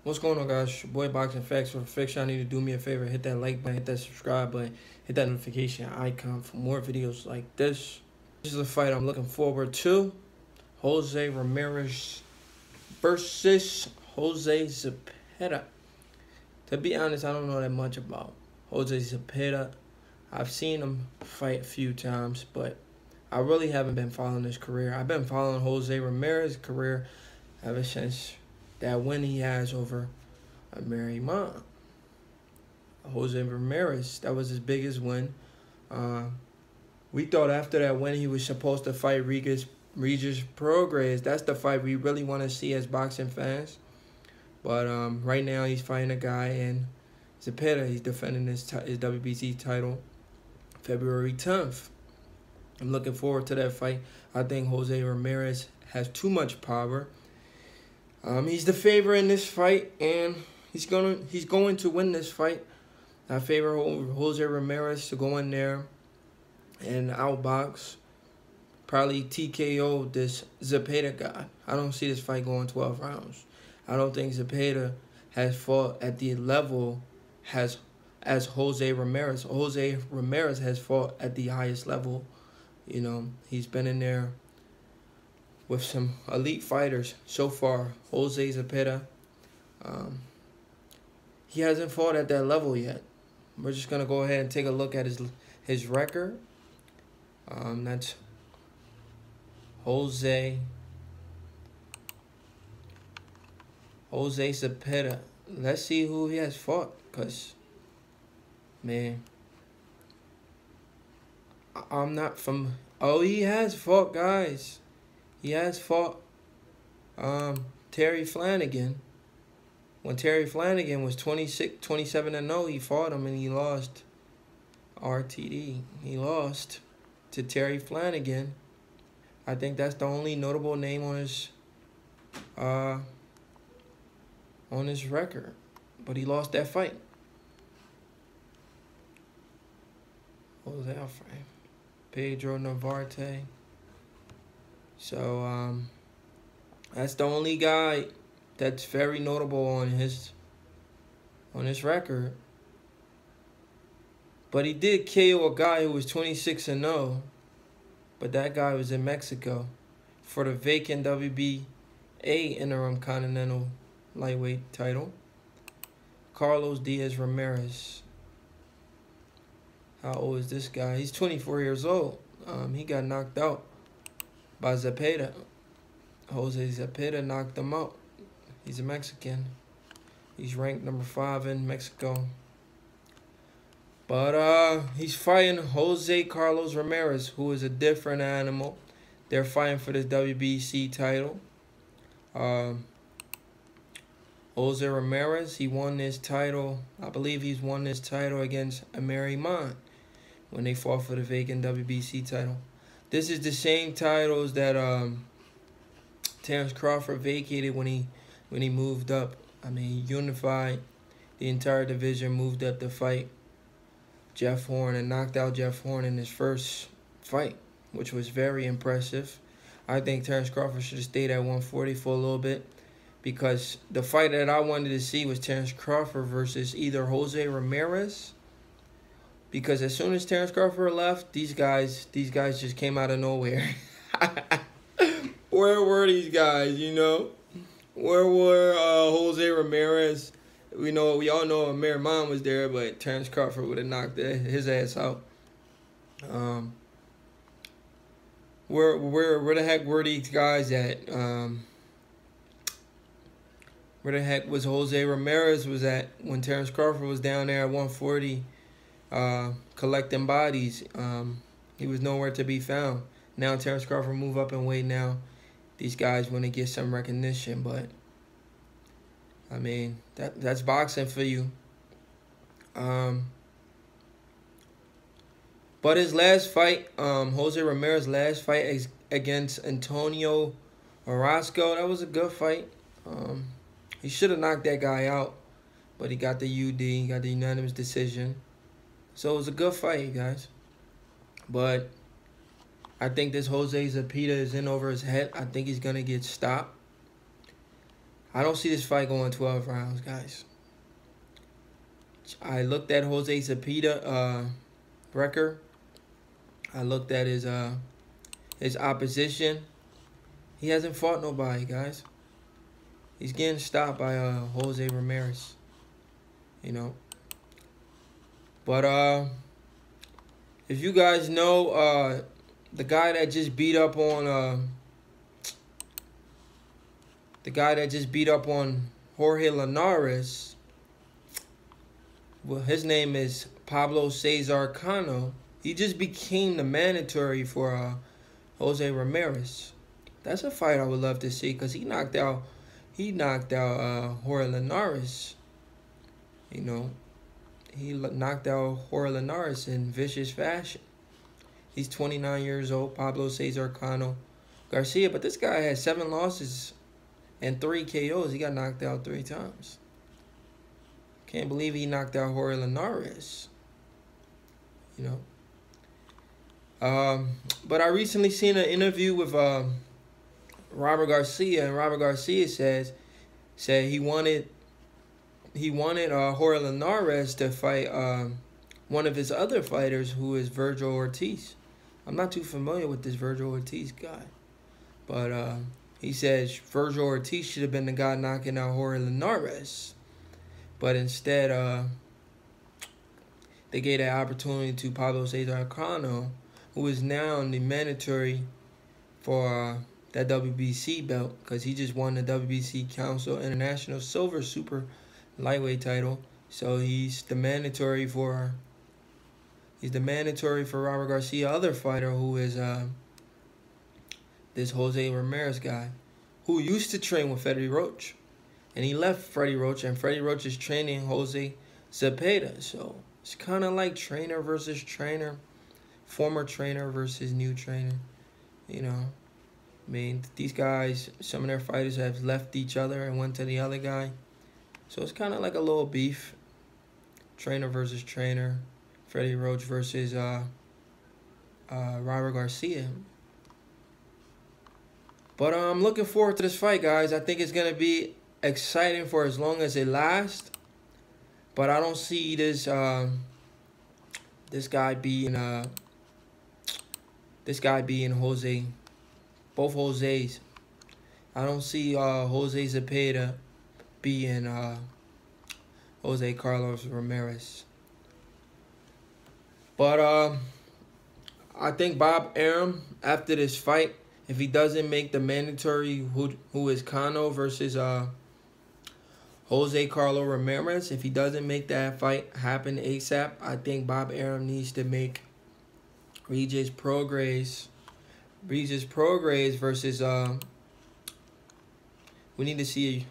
What's going on, guys? It's your boy Boxing Facts for Fiction. I need to do me a favor, hit that like button, hit that subscribe button, hit that notification icon for more videos like this. This is a fight I'm looking forward to. Jose Ramirez versus Jose Zepeda. To be honest, I don't know that much about Jose Zepeda. I've seen him fight a few times, but I really haven't been following his career. I've been following Jose Ramirez's career ever since that win he has over Ramirez. Jose Ramirez, that was his biggest win. We thought after that win he was supposed to fight Regis PROGRAIS. That's the fight we really want to see as boxing fans. But right now he's fighting a guy in Zepeda. He's defending his WBC title February 10th. I'm looking forward to that fight. I think Jose Ramirez has too much power. He's the favorite in this fight, and he's going to win this fight. I favor Jose Ramirez to go in there and outbox, probably TKO this Zepeda guy. I don't see this fight going 12 rounds. I don't think Zepeda has fought at the level as Jose Ramirez. Jose Ramirez has fought at the highest level. You know, he's been in there with some elite fighters so far. Jose Zepeda, he hasn't fought at that level yet. We're just gonna go ahead and take a look at his record. That's Jose Zepeda. Let's see who he has fought, cause man, I'm not from. Oh, he has fought, guys. He has fought Terry Flanagan. When Terry Flanagan was 27-0, he fought him and he lost. RTD. He lost to Terry Flanagan. I think that's the only notable name on his record. But he lost that fight. What was that fight? Pedro Navarrete. So that's the only guy that's very notable on his record. But he did KO a guy who was 26-0, but that guy was in Mexico for the vacant WBA interim continental lightweight title. Carlos Diaz Ramirez. How old is this guy? He's 24 years old. He got knocked out by Zepeda. Jose Zepeda knocked him out. He's a Mexican. He's ranked number 5 in Mexico. But he's fighting Jose Carlos Ramirez, who is a different animal. They're fighting for this WBC title. Jose Ramirez, he won this title. I believe he's won this title against Ramirez when they fought for the vacant WBC title. This is the same titles that Terrence Crawford vacated when he moved up. I mean, he unified the entire division, moved up to fight Jeff Horn and knocked out Jeff Horn in his first fight, which was very impressive. I think Terrence Crawford should have stayed at 140 for a little bit, because the fight that I wanted to see was Terrence Crawford versus either Jose Ramirez. Because as soon as Terrence Crawford left, these guys just came out of nowhere. Where were these guys, you know? Where were Jose Ramirez? We all know Ramirez was there, but Terrence Crawford would have knocked his ass out. Where the heck were these guys at? Where the heck was Jose Ramirez was at when Terrence Crawford was down there at 140 collecting bodies? He was nowhere to be found. Now Terrence Crawford move up in weight now. These guys want to get some recognition, but I mean, that's boxing for you. But his last fight, Jose Ramirez's last fight against Antonio Orozco, that was a good fight. He should have knocked that guy out, but he got the UD, he got the unanimous decision. So it was a good fight, guys. But I think this Jose Zepeda is in over his head. I think he's going to get stopped. I don't see this fight going 12 rounds, guys. I looked at Jose Zepeda record. I looked at his opposition. He hasn't fought nobody, guys. He's getting stopped by Jose Ramirez. You know. But if you guys know the guy that just beat up on Jorge Linares, well, his name is Pablo Cesar Cano. He just became the mandatory for Jose Ramirez. That's a fight I would love to see because he knocked out Jorge Linares. You know, he knocked out Jorge Linares in vicious fashion. He's 29 years old, Pablo Cesar Cano Garcia, but this guy has 7 losses and 3 KOs. He got knocked out 3 times. Can't believe he knocked out Jorge Linares. You know. But I recently seen an interview with Robert Garcia, and Robert Garcia said he wanted Jorge Linares to fight one of his other fighters, who is Virgil Ortiz. I'm not too familiar with this Virgil Ortiz guy, but he says Virgil Ortiz should have been the guy knocking out Jorge Linares, but instead they gave that opportunity to Pablo Cesar Cano, who is now the mandatory for that WBC belt, because he just won the WBC Council International Silver Super Lightweight title. So he's the mandatory for Robert Garcia, other fighter, who is this Jose Ramirez guy, who used to train with Freddie Roach, and he left Freddie Roach, and Freddie Roach is training Jose Zepeda. So it's kind of like trainer versus trainer, former trainer versus new trainer. You know, I mean, these guys, some of their fighters have left each other and went to the other guy. So it's kind of like a little beef. Trainer versus trainer. Freddie Roach versus Robert Garcia. But I'm looking forward to this fight, guys. I think it's going to be exciting for as long as it lasts. But I don't see this guy being Jose. Both Jose's. I don't see Jose Zepeda being Jose Carlos Ramirez. But I think Bob Arum, after this fight, if he doesn't make the mandatory, who is Cano versus Jose Carlos Ramirez, if he doesn't make that fight happen ASAP, I think Bob Arum needs to make Regis Prograis versus we need to see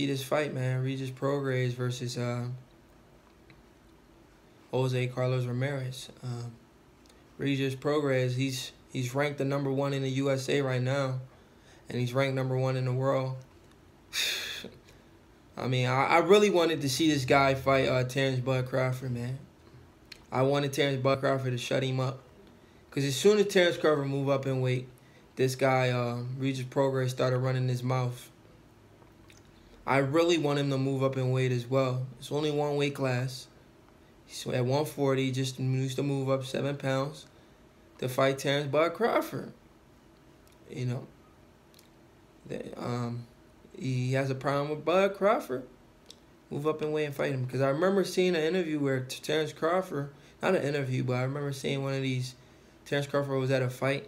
this fight, man. Regis Prograis versus Jose Carlos Ramirez. Regis Prograis, he's ranked the #1 in the USA right now, and he's ranked #1 in the world. I mean, I really wanted to see this guy fight Terrence Bud Crawford, man. I wanted Terrence Bud Crawford to shut him up, because as soon as Terrence Crawford moved up in weight, this guy Regis Prograis started running his mouth. I really want him to move up in weight as well. It's only one weight class. So at 140, he just needs to move up 7 pounds to fight Terrence Bud Crawford. You know, he has a problem with Bud Crawford. Move up in weight and fight him. Because I remember seeing an interview where Terrence Crawford, not an interview, but I remember seeing one of these. Terrence Crawford was at a fight.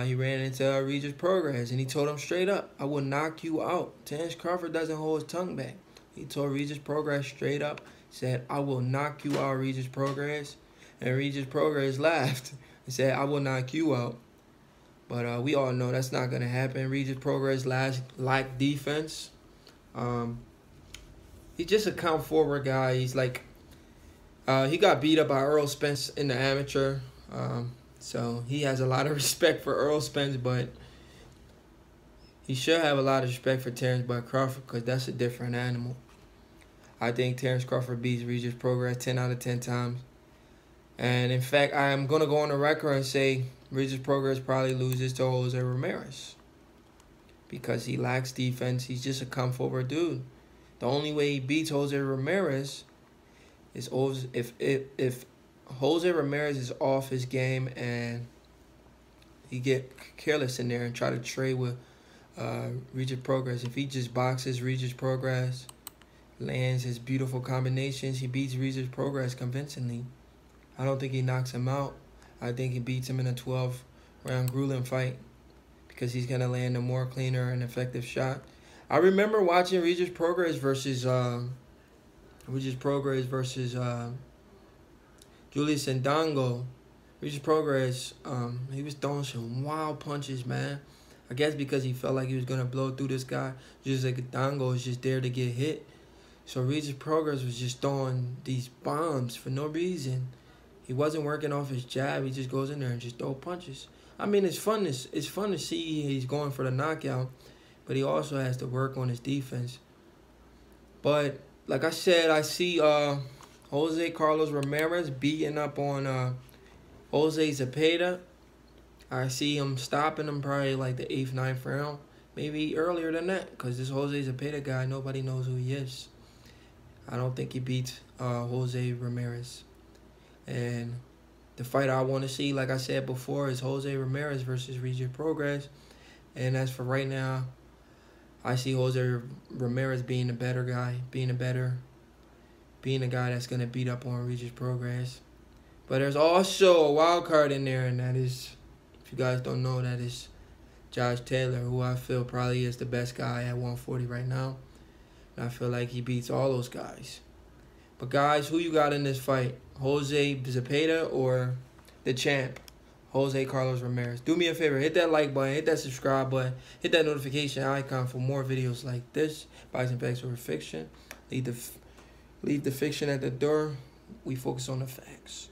He ran into Regis Prograis, and he told him straight up, "I will knock you out." Terrence Crawford doesn't hold his tongue back. He told Regis Prograis straight up, said, "I will knock you out, Regis Prograis." And Regis Prograis laughed and said, "I will knock you out." But we all know that's not going to happen. Regis Prograis lack defense. He's just a count forward guy. He's like, he got beat up by Earl Spence in the amateur. So he has a lot of respect for Earl Spence, but he should have a lot of respect for Terrence Bud Crawford, because that's a different animal. I think Terrence Crawford beats Regis Prograis 10 out of 10 times. And in fact, I am going to go on the record and say Regis Prograis probably loses to Jose Ramirez, because he lacks defense. He's just a come forward dude. The only way he beats Jose Ramirez is if Jose Ramirez is off his game and he get careless in there and try to trade with Regis Prograis. If he just boxes Regis Prograis, lands his beautiful combinations, he beats Regis Prograis convincingly. I don't think he knocks him out. I think he beats him in a 12-round grueling fight because he's going to land a more cleaner and effective shot. I remember watching Regis Prograis versus Julius Indongo. Regis Prograis, he was throwing some wild punches, man. I guess because he felt like he was going to blow through this guy. Julius Indongo was just there to get hit. So Regis Prograis was just throwing these bombs for no reason. He wasn't working off his jab. He just goes in there and just throw punches. I mean, it's fun to see he's going for the knockout, but he also has to work on his defense. But like I said, I see Jose Carlos Ramirez beating up on Jose Zepeda. I see him stopping him probably like the 8th, 9th round. Maybe earlier than that, because this Jose Zepeda guy, nobody knows who he is. I don't think he beats Jose Ramirez. And the fight I want to see, like I said before, is Jose Ramirez versus Regis Prograis. And as for right now, I see Jose Ramirez being the better guy, being the guy that's going to beat up on Regis Prograis. But there's also a wild card in there, and that is, if you guys don't know, that is Josh Taylor, who I feel probably is the best guy at 140 right now. And I feel like he beats all those guys. But guys, who you got in this fight? Jose Zepeda or the champ, Jose Carlos Ramirez? Do me a favor, hit that like button, hit that subscribe button, hit that notification icon for more videos like this. Boxing facts over fiction. Leave the fiction at the door. We focus on the facts.